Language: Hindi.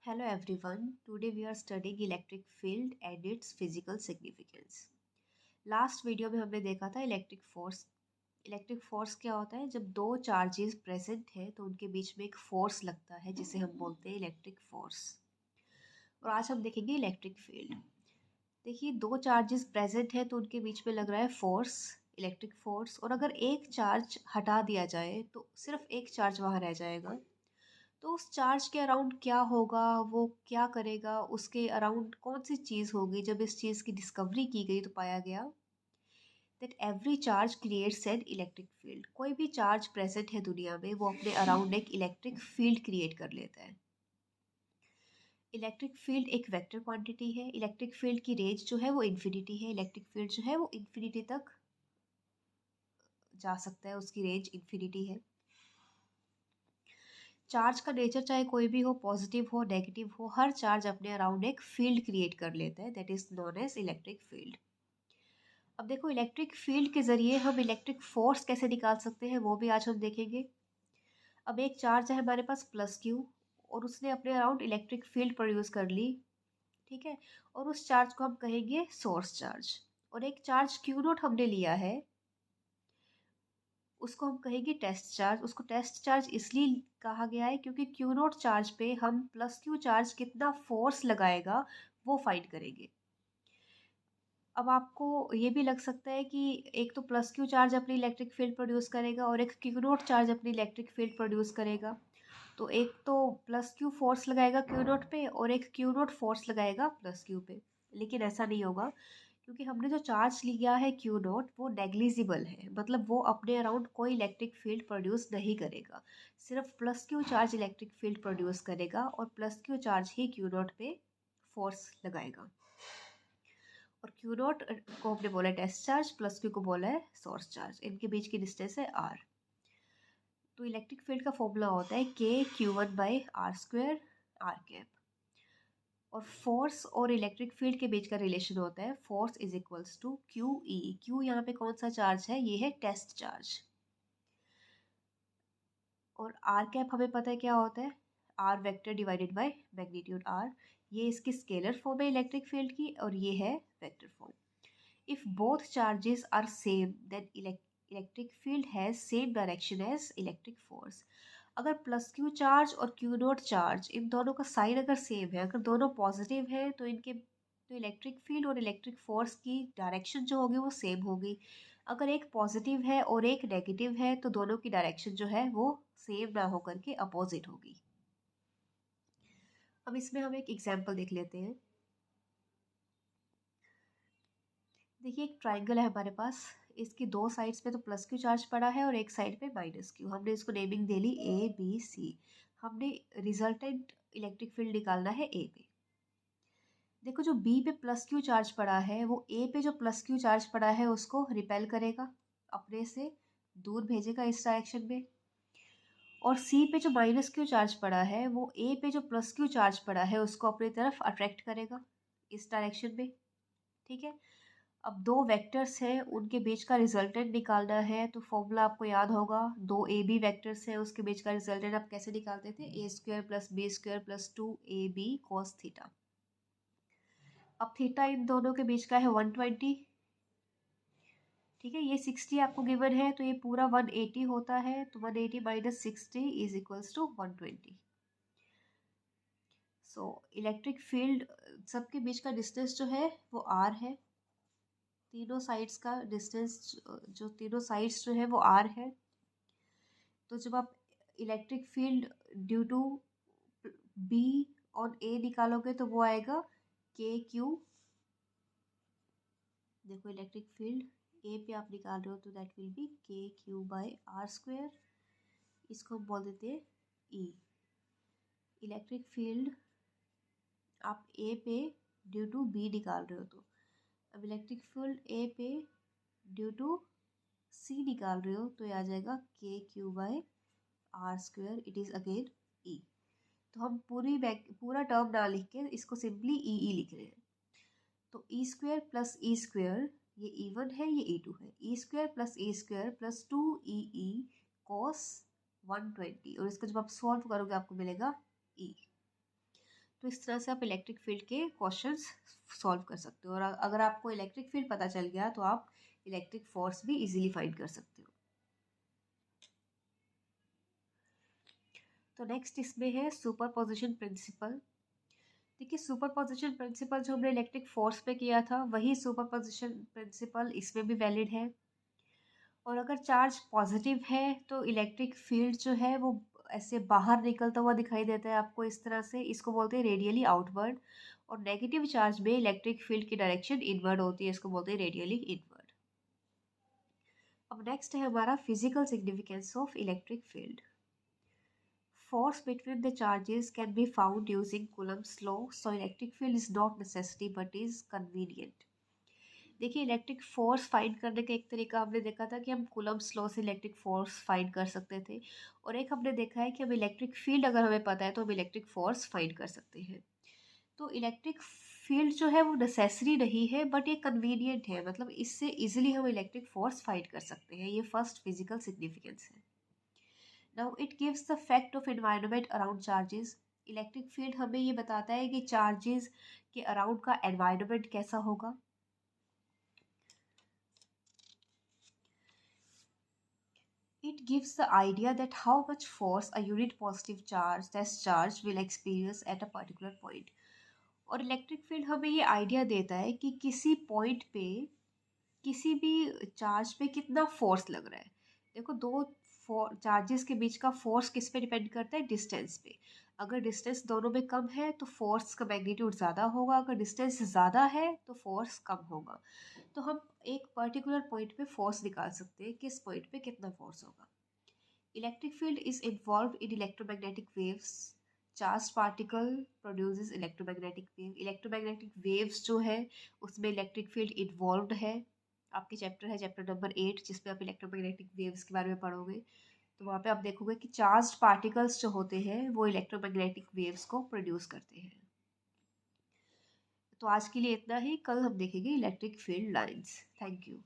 Hello everyone, today we are studying electric field and its physical significance. Last video में हमने देखा था इलेक्ट्रिक फोर्स। इलेक्ट्रिक फोर्स क्या होता है? जब दो चार्जेस प्रेजेंट हैं तो उनके बीच में एक फोर्स लगता है जिसे हम बोलते हैं इलेक्ट्रिक फोर्स। और आज हम देखेंगे इलेक्ट्रिक फील्ड। देखिए, दो चार्जेस प्रेजेंट हैं तो उनके बीच में लग रहा है फोर्स, इलेक्ट्रिक फोर्स। और अगर एक चार्ज हटा दिया जाए तो सिर्फ एक चार्ज वहाँ रह जाएगा। तो उस चार्ज के अराउंड क्या होगा, वो क्या करेगा, उसके अराउंड कौन सी चीज़ होगी? जब इस चीज़ की डिस्कवरी की गई तो पाया गया that every charge creates an electric field. कोई भी चार्ज प्रेजेंट है दुनिया में वो अपने अराउंड एक इलेक्ट्रिक फील्ड क्रिएट कर लेता है। इलेक्ट्रिक फील्ड एक वेक्टर क्वांटिटी है। इलेक्ट्रिक फील्ड की रेंज जो है वो इन्फिनिटी है। इलेक्ट्रिक फील्ड जो है वो इन्फिनिटी तक जा सकता है, उसकी रेंज इन्फिनिटी है। चार्ज का नेचर चाहे कोई भी हो, पॉजिटिव हो नेगेटिव हो, हर चार्ज अपने अराउंड एक फील्ड क्रिएट कर लेता है, that is known as electric field. अब देखो, इलेक्ट्रिक फील्ड के जरिए हम इलेक्ट्रिक फोर्स कैसे निकाल सकते हैं वो भी आज हम देखेंगे। अब एक चार्ज है हमारे पास प्लस क्यू, और उसने अपने अराउंड इलेक्ट्रिक फील्ड प्रोड्यूस कर ली, ठीक है। और उस चार्ज को हम कहेंगे सोर्स चार्ज। और एक चार्ज क्यू नोट हमने लिया है, उसको हम कहेंगे टेस्ट चार्ज। उसको टेस्ट चार्ज इसलिए कहा गया है क्योंकि क्यू नोट चार्ज पे हम प्लस क्यू चार्ज कितना फोर्स लगाएगा वो फाइंड करेंगे। अब आपको ये भी लग सकता है कि एक तो प्लस क्यू चार्ज अपनी इलेक्ट्रिक फील्ड प्रोड्यूस करेगा और एक क्यू नोट चार्ज अपनी इलेक्ट्रिक फील्ड प्रोड्यूस करेगा। तो एक तो प्लस क्यू फोर्स लगाएगा क्यू नोट पे और एक क्यू नोट फोर्स लगाएगा प्लस क्यू पे। लेकिन ऐसा नहीं होगा क्योंकि हमने जो चार्ज लिया है क्यू नोट वो नेग्लिजिबल है, मतलब वो अपने अराउंड कोई इलेक्ट्रिक फील्ड प्रोड्यूस नहीं करेगा। सिर्फ plus Q charge electric field produce करेगा और प्लस क्यू चार्ज ही क्यू नोट पे फोर्स लगाएगा। और क्यू नोट को हमने बोला है टेस्ट चार्ज, प्लस क्यू को बोला है सोर्स चार्ज। इनके बीच की डिस्टेंस है आर। तो इलेक्ट्रिक फील्ड का फॉर्मूला होता है K Q one by R square R cap. और फोर्स और इलेक्ट्रिक फील्ड के बीच का रिलेशन होता है force is equals to Q E. Q यहाँ पे कौन सा चार्ज है? ये है टेस्ट चार्ज। और आर कैप हमें पता है क्या होता है, R vector divided by magnitude R. ये इसकी स्केलर फॉर्म है इलेक्ट्रिक फील्ड की और ये है vector form. If both charges are same, then electric field has same direction as electric force. अगर प्लस क्यू चार्ज और क्यू नोट चार्ज इन दोनों का साइन अगर सेम है, अगर दोनों पॉजिटिव है तो इनके तो इलेक्ट्रिक फील्ड और इलेक्ट्रिक फोर्स की डायरेक्शन जो होगी वो सेम होगी। अगर एक पॉजिटिव है और एक नेगेटिव है तो दोनों की डायरेक्शन जो है वो सेम ना होकर के अपोजिट होगी। अब इसमें हम एक एग्जाम्पल देख लेते हैं। देखिए, एक ट्राइंगल है हमारे पास। इसकी दो साइड्स पे तो प्लस क्यू चार्ज पड़ा है और एक साइड पे माइनस क्यू। हमने इसको naming they Lee A B C. हमने रिजल्टेंट इलेक्ट्रिक फील्ड निकालना है ए पे। देखो, जो बी पे प्लस क्यू चार्ज पड़ा है वो ए पे जो प्लस क्यू चार्ज पड़ा है उसको रिपेल करेगा, अपने से दूर भेजेगा इस डायरेक्शन में। और सी पे जो माइनस क्यू चार्ज पड़ा है वो ए पे जो प्लस क्यू चार्ज पड़ा है उसको अपनी तरफ अट्रैक्ट करेगा इस डायरेक्शन में, ठीक है। अब दो वेक्टर्स हैं, उनके बीच का रिजल्टेंट निकालना है तो फॉर्मूला आपको याद होगा। दो ए बी वैक्टर्स हैं, उसके बीच का रिजल्टेंट आप कैसे निकालते थे? A square plus b square plus two a b cos theta. अब थीटा इन दोनों के बीच का है 120, ठीक है। ये 60 आपको गिवन है तो ये पूरा 180 होता है, तो 180 minus 60 is equals to 120। So electric field सबके बीच का डिस्टेंस जो है वो आर है। तीनों साइड्स का डिस्टेंस जो तीनों साइड्स जो है वो आर है। तो जब आप electric field due to B on A निकालोगे तो वो आएगा के क्यू। देखो, इलेक्ट्रिक फील्ड ए पे आप निकाल रहे हो तो दैट विल बी के क्यू बाय आर स्क्वेयर। इसको हम बोल देते हैं ई। इलेक्ट्रिक फील्ड आप ए पे ड्यू टू बी निकाल रहे हो तो अब इलेक्ट्रिक फील्ड ए पे ड्यू टू सी निकाल रहे हो तो ये आ जाएगा k q by r square. It is again E. तो हम पूरा टर्म ना लिख के इसको सिंपली ई लिख रहे हैं। तो E square plus E square, ये ई वन है ये ई टू है। E square plus two E cos 120। और इसको जब आप सॉल्व करोगे आपको मिलेगा ई। तो तो इस तरह से आप इलेक्ट्रिक फील्ड के क्वेश्चंस सॉल्व कर सकते हो, और अगर आपको इलेक्ट्रिक फील्ड पता चल गया तो आप इलेक्ट्रिक फोर्स भी इजीली फाइंड कर सकते हो। तो नेक्स्ट इसमें है सुपरपोजिशन प्रिंसिपल। देखिए, सुपरपोजिशन प्रिंसिपल जो हमने इलेक्ट्रिक फोर्स पे किया था वही सुपरपोजिशन प्रिंसिपल इसमें भी वैलिड है। और अगर चार्ज पॉजिटिव है तो इलेक्ट्रिक फील्ड जो है वो ऐसे बाहर निकलता हुआ दिखाई देता है आपको इस तरह से, इसको बोलते हैं रेडियली आउटवर्ड। और नेगेटिव चार्ज में इलेक्ट्रिक फील्ड की डायरेक्शन इनवर्ड होती है, इसको बोलते हैं रेडियली इनवर्ड। अब नेक्स्ट है हमारा physical significance of electric field. Force between the charges can be found using Coulomb's law, so electric field is not necessary but is convenient. देखिए, इलेक्ट्रिक फोर्स फाइंड करने का एक तरीका हमने देखा था कि हम कूलम्स लॉ से इलेक्ट्रिक फोर्स फाइंड कर सकते थे, और एक हमने देखा है कि हम इलेक्ट्रिक फील्ड अगर हमें पता है तो हम इलेक्ट्रिक फोर्स फाइंड कर सकते हैं। तो इलेक्ट्रिक फील्ड जो है वो नेसेसरी नहीं है बट ये कन्वीनियंट है, मतलब इससे इजीली हम इलेक्ट्रिक फोर्स फाइंड कर सकते हैं। ये फर्स्ट फिजिकल सिग्निफिकेंस है। Now it gives the fact of environment around charges. Electric field हमें ये बताता है कि चार्जेस के अराउंड का एनवायरनमेंट कैसा होगा। It gives the idea that how much force a unit positive charge, test charge, will experience at a particular point. और इलेक्ट्रिक फील्ड हमें ये आइडिया देता है कि किसी पॉइंट पे किसी भी चार्ज पे कितना फोर्स लग रहा है। देखो, दो चार्जेस के बीच का फोर्स किस पे डिपेंड करता है? डिस्टेंस पे। अगर डिस्टेंस दोनों में कम है तो फोर्स का मैग्नीट्यूड ज़्यादा होगा, अगर डिस्टेंस ज़्यादा है तो फोर्स कम होगा। तो हम एक पर्टिकुलर पॉइंट पे फोर्स निकाल सकते हैं, किस पॉइंट पे कितना फोर्स होगा। Electric field is involve in electromagnetic waves. Charge particle produces electromagnetic wave. Electromagnetic waves जो है उसमें इलेक्ट्रिक फील्ड इन्वॉल्व है। आपके चैप्टर है चैप्टर नंबर 8 जिसमें आप इलेक्ट्रोमैग्नेटिक वेव्स के बारे में पढ़ोगे, तो वहाँ पे आप देखोगे कि चार्ज पार्टिकल्स जो होते हैं वो इलेक्ट्रोमैग्नेटिक वेव्स को प्रोड्यूस करते हैं। तो आज के लिए इतना ही, कल हम देखेंगे electric field lines. Thank you.